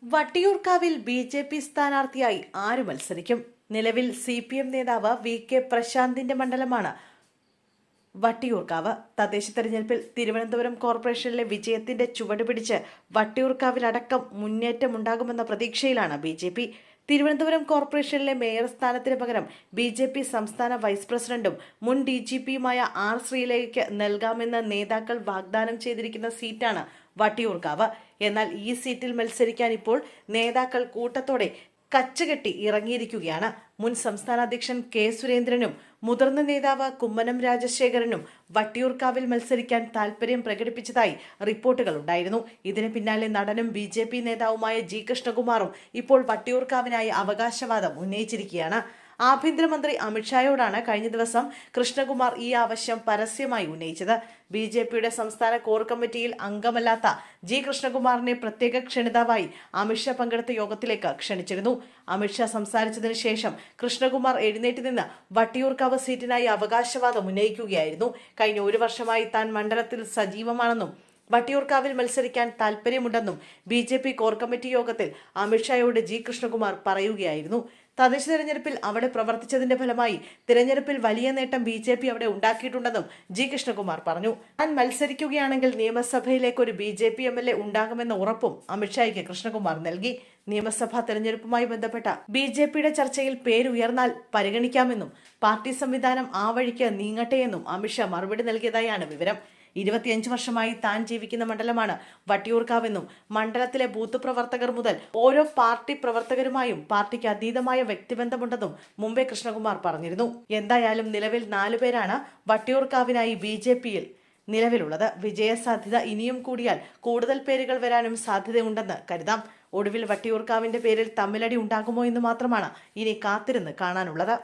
വട്ടിയൂർക്കാവിൽ ബി.ജെ.പി. സ്ഥാനാർത്ഥിയായി ആര് മത്സരിക്കും? നിലവിൽ CPM നേതാവ് VK പ്രശാന്തിന്റെ മണ്ഡലമാണ് വട്ടിയൂർക്കാവ്. തദ്ദേശ തെരഞ്ഞെടുപ്പിൽ തിരുവനന്തപുരം കോർപ്പറേഷനിലെ വിജയത്തിന്റെ ചുവട് പിടിച്ച് വട്ടിയൂർക്കാവിലടക്കം മുന്നേറ്റമുണ്ടാകുമെന്ന പ്രതീക്ഷയിലാണ് ബി.ജെ.പി. തിരുവനന്തപുരം കോർപ്പറേഷനിലെ മേയർ സ്ഥാനത്തിന് പകരം ബി.ജെ.പി. സംസ്ഥാന വൈസ് പ്രസിഡന്റും മുൻ DGPയുമായ R. ശ്രീലേഖയ്ക്ക് നൽകാമെന്ന് നേതാക്കൾ വാഗ്ദാനം ചെയ്തിരിക്കുന്ന സീറ്റാണ് വട്ടിയൂർക്കാവ്. എന്നാൽ ഈ സീറ്റിൽ മത്സരിക്കാൻ ഇപ്പോൾ നേതാക്കൾ കൂട്ടത്തോടെ കച്ചകെട്ടി ഇറങ്ങിയിരിക്കുകയാണ്. മുൻ സംസ്ഥാന അധ്യക്ഷൻ K. സുരേന്ദ്രനും മുതിർന്ന നേതാവ് കുമ്മനം രാജശേഖരനും വട്ടിയൂർക്കാവിൽ മത്സരിക്കാൻ താൽപര്യം പ്രകടിപ്പിച്ചതായി റിപ്പോർട്ടുകൾ ഉണ്ടായിരുന്നു. ഇതിന് പിന്നാലെ നടനും BJP നേതാവുമായ G. കൃഷ്ണകുമാറും ഇപ്പോൾ വട്ടിയൂർക്കാവിനായി അവകാശവാദം ഉന്നയിച്ചിരിക്കുകയാണ്. ആഭ്യന്തരമന്ത്രി അമിത്ഷായോടാണ് കഴിഞ്ഞ ദിവസം കൃഷ്ണകുമാർ ഈ ആവശ്യം പരസ്യമായി ഉന്നയിച്ചത്. BJPയുടെ സംസ്ഥാന കോർ കമ്മിറ്റിയിൽ അംഗമല്ലാത്ത G. കൃഷ്ണകുമാറിനെ പ്രത്യേക ക്ഷണിതാവായി അമിത്ഷാ പങ്കെടുത്ത യോഗത്തിലേക്ക് ക്ഷണിച്ചിരുന്നു. അമിത്ഷാ സംസാരിച്ചതിന് ശേഷം കൃഷ്ണകുമാർ എഴുന്നേറ്റ് നിന്ന് വട്ടിയൂർക്കാവ് സീറ്റിനായി അവകാശവാദം ഉന്നയിക്കുകയായിരുന്നു. കഴിഞ്ഞ ഒരു വർഷമായി താൻ മണ്ഡലത്തിൽ സജീവമാണെന്നും വട്ടിയൂർക്കാവിൽ മത്സരിക്കാൻ താൽപര്യമുണ്ടെന്നും BJP കോർ കമ്മിറ്റി യോഗത്തിൽ അമിത്ഷായോട് G. കൃഷ്ണകുമാർ പറയുകയായിരുന്നു. തദ്ദേശ തെരഞ്ഞെടുപ്പിൽ അവിടെ പ്രവർത്തിച്ചതിന്റെ ഫലമായി തിരഞ്ഞെടുപ്പിൽ വലിയ നേട്ടം BJP അവിടെ ഉണ്ടാക്കിയിട്ടുണ്ടെന്നും G. കൃഷ്ണകുമാർ പറഞ്ഞു. താൻ മത്സരിക്കുകയാണെങ്കിൽ നിയമസഭയിലേക്ക് ഒരു BJP MLA ഉണ്ടാകുമെന്ന ഉറപ്പും അമിത്ഷായ്ക്ക് കൃഷ്ണകുമാർ നൽകി. നിയമസഭാ തെരഞ്ഞെടുപ്പുമായി ബന്ധപ്പെട്ട BJPയുടെ ചർച്ചയിൽ പേരുയർന്നാൽ പരിഗണിക്കാമെന്നും പാർട്ടി സംവിധാനം ആ വഴിക്ക് നീങ്ങട്ടെയെന്നും അമിത്ഷാ മറുപടി നൽകിയതായാണ് വിവരം. 25 വർഷമായി താൻ ജീവിക്കുന്ന മണ്ഡലമാണ് വട്ടിയൂർക്കാവെന്നും മണ്ഡലത്തിലെ ബൂത്ത് പ്രവർത്തകർ മുതൽ ഓരോ പാർട്ടി പ്രവർത്തകരുമായും പാർട്ടിക്ക് അതീതമായ വ്യക്തിബന്ധമുണ്ടെന്നും മുമ്പേ കൃഷ്ണകുമാർ പറഞ്ഞിരുന്നു. എന്തായാലും നിലവിൽ 4 പേരാണ് വട്ടിയൂർക്കാവിനായി BJPയിൽ നിലവിലുള്ളത്. വിജയസാധ്യത ഇനിയും കൂടിയാൽ കൂടുതൽ പേരുകൾ വരാനും സാധ്യതയുണ്ടെന്ന് കരുതാം. ഒടുവിൽ വട്ടിയൂർക്കാവിന്റെ പേരിൽ തമ്മിലടി ഉണ്ടാകുമോ എന്ന് മാത്രമാണ് ഇനി കാത്തിരുന്ന് കാണാനുള്ളത്.